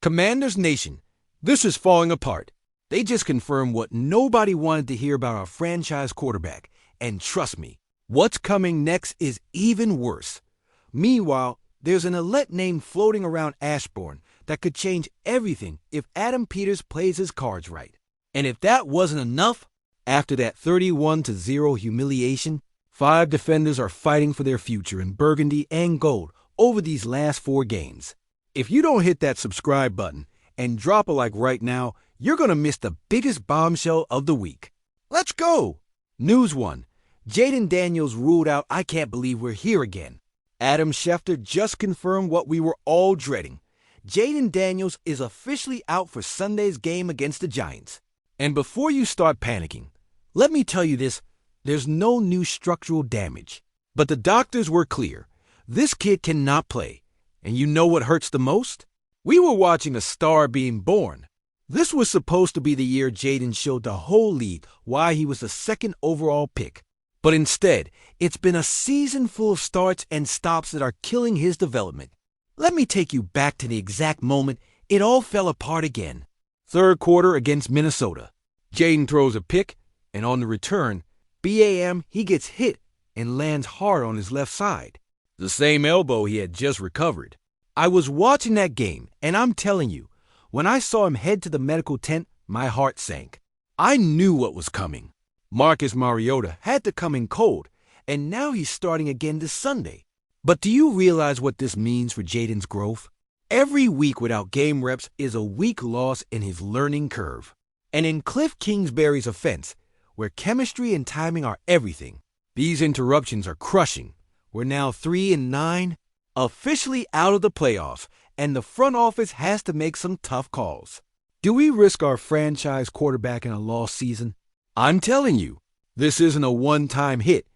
Commanders Nation, this is falling apart. They just confirmed what nobody wanted to hear about our franchise quarterback. And trust me, what's coming next is even worse. Meanwhile, there's an elite name floating around Ashbourne that could change everything if Adam Peters plays his cards right. And if that wasn't enough, after that 31-0 humiliation, 5 defenders are fighting for their future in burgundy and gold over these last 4 games. If you don't hit that subscribe button and drop a like right now, you're going to miss the biggest bombshell of the week. Let's go! News 1. Jayden Daniels ruled out. I can't believe we're here again. Adam Schefter just confirmed what we were all dreading. Jayden Daniels is officially out for Sunday's game against the Giants. And before you start panicking, let me tell you this, there's no new structural damage. But the doctors were clear. This kid cannot play. And you know what hurts the most? We were watching a star being born. This was supposed to be the year Jayden showed the whole league why he was the 2nd overall pick. But instead, it's been a season full of starts and stops that are killing his development. Let me take you back to the exact moment it all fell apart again. 3rd quarter against Minnesota. Jayden throws a pick, and on the return, BAM, he gets hit and lands hard on his left side. The same elbow he had just recovered. I was watching that game, and I'm telling you, when I saw him head to the medical tent, my heart sank. I knew what was coming. Marcus Mariota had to come in cold, and now he's starting again this Sunday. But do you realize what this means for Jayden's growth? Every week without game reps is a week lost in his learning curve. And in Cliff Kingsbury's offense, where chemistry and timing are everything, these interruptions are crushing. We're now 3-9, officially out of the playoffs, and the front office has to make some tough calls. Do we risk our franchise quarterback in a lost season? I'm telling you, this isn't a one-time hit.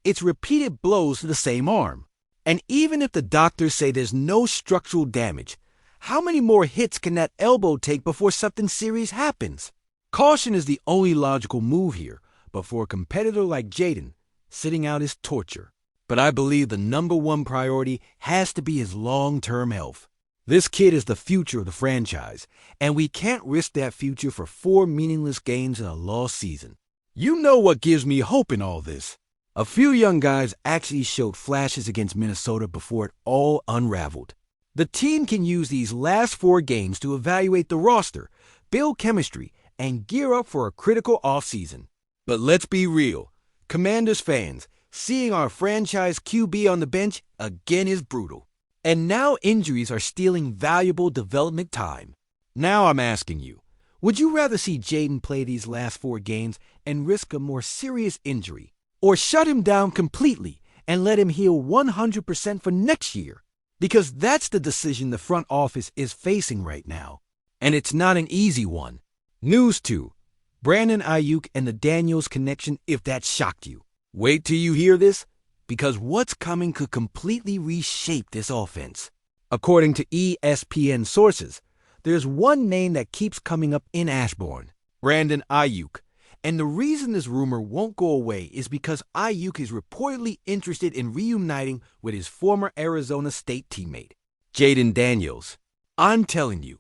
It's repeated blows to the same arm. And even if the doctors say there's no structural damage, how many more hits can that elbow take before something serious happens? Caution is the only logical move here, but for a competitor like Jayden, sitting out is torture. But I believe the number one priority has to be his long-term health. This kid is the future of the franchise, and we can't risk that future for 4 meaningless games in a lost season. You know what gives me hope in all this? A few young guys actually showed flashes against Minnesota before it all unraveled. The team can use these last 4 games to evaluate the roster, build chemistry, and gear up for a critical offseason. But let's be real. Commanders fans, seeing our franchise QB on the bench again is brutal. And now injuries are stealing valuable development time. Now I'm asking you, would you rather see Jayden play these last 4 games and risk a more serious injury, or shut him down completely and let him heal 100% for next year? Because that's the decision the front office is facing right now. And it's not an easy one. News 2. Brandon Aiyuk and the Daniels connection, if that shocked you. Wait till you hear this, because what's coming could completely reshape this offense. According to ESPN sources, there's one name that keeps coming up in Ashbourne, Brandon Aiyuk. And the reason this rumor won't go away is because Aiyuk is reportedly interested in reuniting with his former Arizona State teammate, Jayden Daniels. I'm telling you,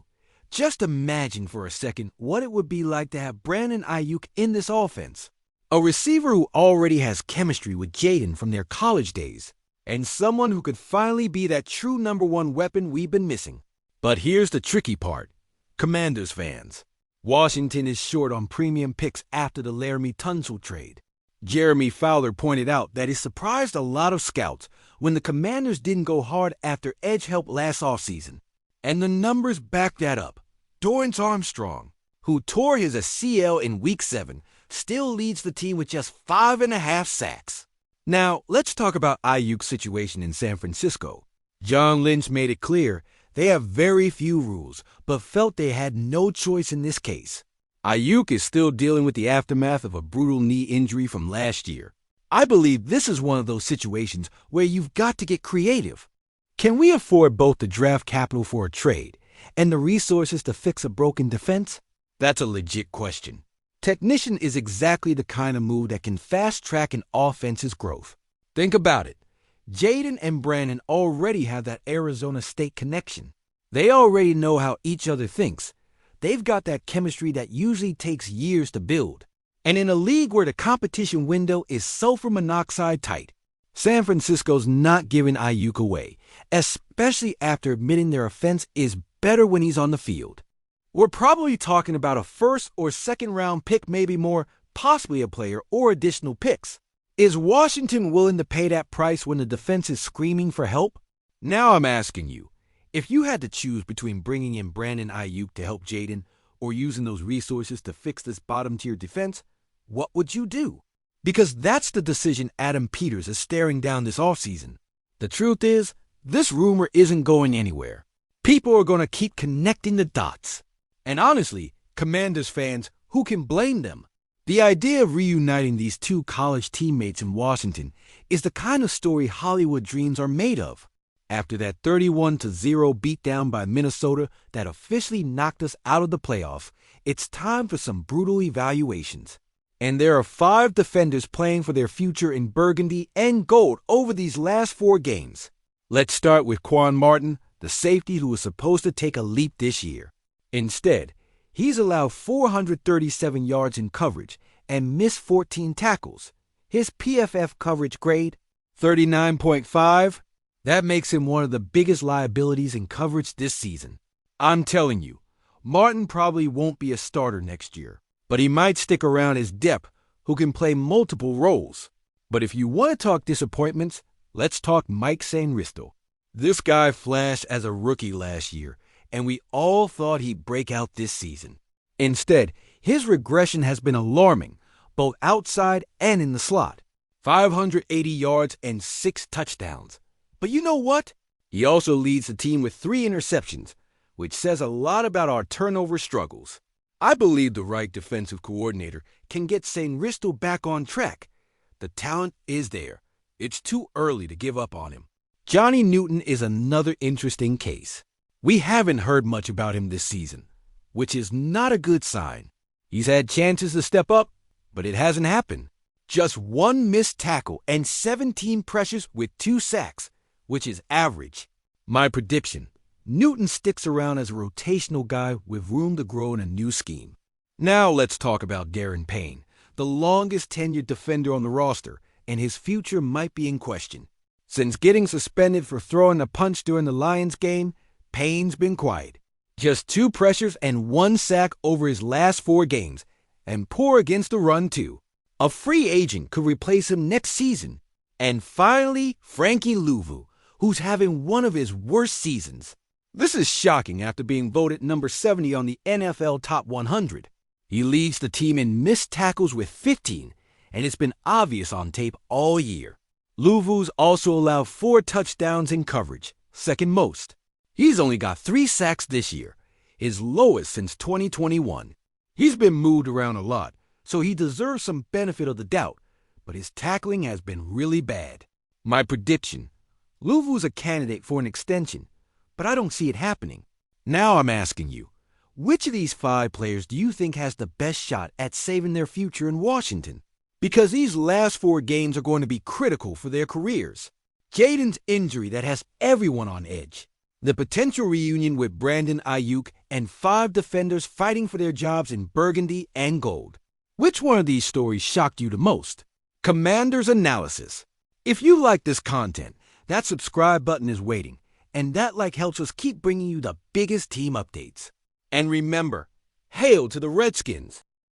just imagine for a second what it would be like to have Brandon Aiyuk in this offense. A receiver who already has chemistry with Jayden from their college days, and someone who could finally be that true number 1 weapon we've been missing. But here's the tricky part. Commanders fans, Washington is short on premium picks after the Laramie Tunsil trade. Jeremy Fowler pointed out that it surprised a lot of scouts when the Commanders didn't go hard after edge help last offseason. And the numbers back that up. Dorrance Armstrong, who tore his ACL in Week 7, still leads the team with just 5.5 sacks. Now, let's talk about Aiyuk's situation in San Francisco. John Lynch made it clear they have very few rules, but felt they had no choice in this case. Aiyuk is still dealing with the aftermath of a brutal knee injury from last year. I believe this is one of those situations where you've got to get creative. Can we afford both the draft capital for a trade and the resources to fix a broken defense? That's a legit question. Technician is exactly the kind of move that can fast-track an offense's growth. Think about it. Jayden and Brandon already have that Arizona State connection. They already know how each other thinks. They've got that chemistry that usually takes years to build. And in a league where the competition window is sulfur monoxide tight, San Francisco's not giving Aiyuk away, especially after admitting their offense is better when he's on the field. We're probably talking about a first or second round pick, maybe more, possibly a player or additional picks. Is Washington willing to pay that price when the defense is screaming for help? Now I'm asking you, if you had to choose between bringing in Brandon Aiyuk to help Jayden or using those resources to fix this bottom-tier defense, what would you do? Because that's the decision Adam Peters is staring down this offseason. The truth is, this rumor isn't going anywhere. People are going to keep connecting the dots. And honestly, Commanders fans, who can blame them? The idea of reuniting these two college teammates in Washington is the kind of story Hollywood dreams are made of. After that 31-0 beatdown by Minnesota that officially knocked us out of the playoffs, it's time for some brutal evaluations. And there are 5 defenders playing for their future in burgundy and gold over these last 4 games. Let's start with Quan Martin, the safety who was supposed to take a leap this year. Instead, he's allowed 437 yards in coverage and missed 14 tackles. His PFF coverage grade, 39.5. That makes him one of the biggest liabilities in coverage this season. I'm telling you, Martin probably won't be a starter next year, but he might stick around as depth who can play multiple roles. But if you want to talk disappointments, let's talk Mike Sanristo. This guy flashed as a rookie last year, and we all thought he'd break out this season. Instead, his regression has been alarming, both outside and in the slot. 580 yards and 6 touchdowns. But you know what? He also leads the team with 3 interceptions, which says a lot about our turnover struggles. I believe the right defensive coordinator can get Sanristo back on track. The talent is there. It's too early to give up on him. Johnny Newton is another interesting case. We haven't heard much about him this season, which is not a good sign. He's had chances to step up, but it hasn't happened. Just 1 missed tackle and 17 pressures with 2 sacks, which is average. My prediction, Newton sticks around as a rotational guy with room to grow in a new scheme. Now let's talk about Darren Payne, the longest tenured defender on the roster, and his future might be in question. Since getting suspended for throwing a punch during the Lions game, Payne's been quiet. Just 2 pressures and 1 sack over his last 4 games, and poor against the run too. A free agent could replace him next season. And finally, Frankie Louvu, who's having one of his worst seasons. This is shocking after being voted number 70 on the NFL Top 100. He leads the team in missed tackles with 15, and it's been obvious on tape all year. Louvu's also allowed 4 touchdowns in coverage, second most. He's only got 3 sacks this year, his lowest since 2021. He's been moved around a lot, so he deserves some benefit of the doubt, but his tackling has been really bad. My prediction, Louvu's a candidate for an extension, but I don't see it happening. Now I'm asking you, which of these 5 players do you think has the best shot at saving their future in Washington? Because these last 4 games are going to be critical for their careers. Jayden's injury that has everyone on edge. The potential reunion with Brandon Aiyuk and 5 defenders fighting for their jobs in burgundy and gold. Which one of these stories shocked you the most? Commander's Analysis. If you like this content, that subscribe button is waiting, and that like helps us keep bringing you the biggest team updates. And remember, hail to the Redskins!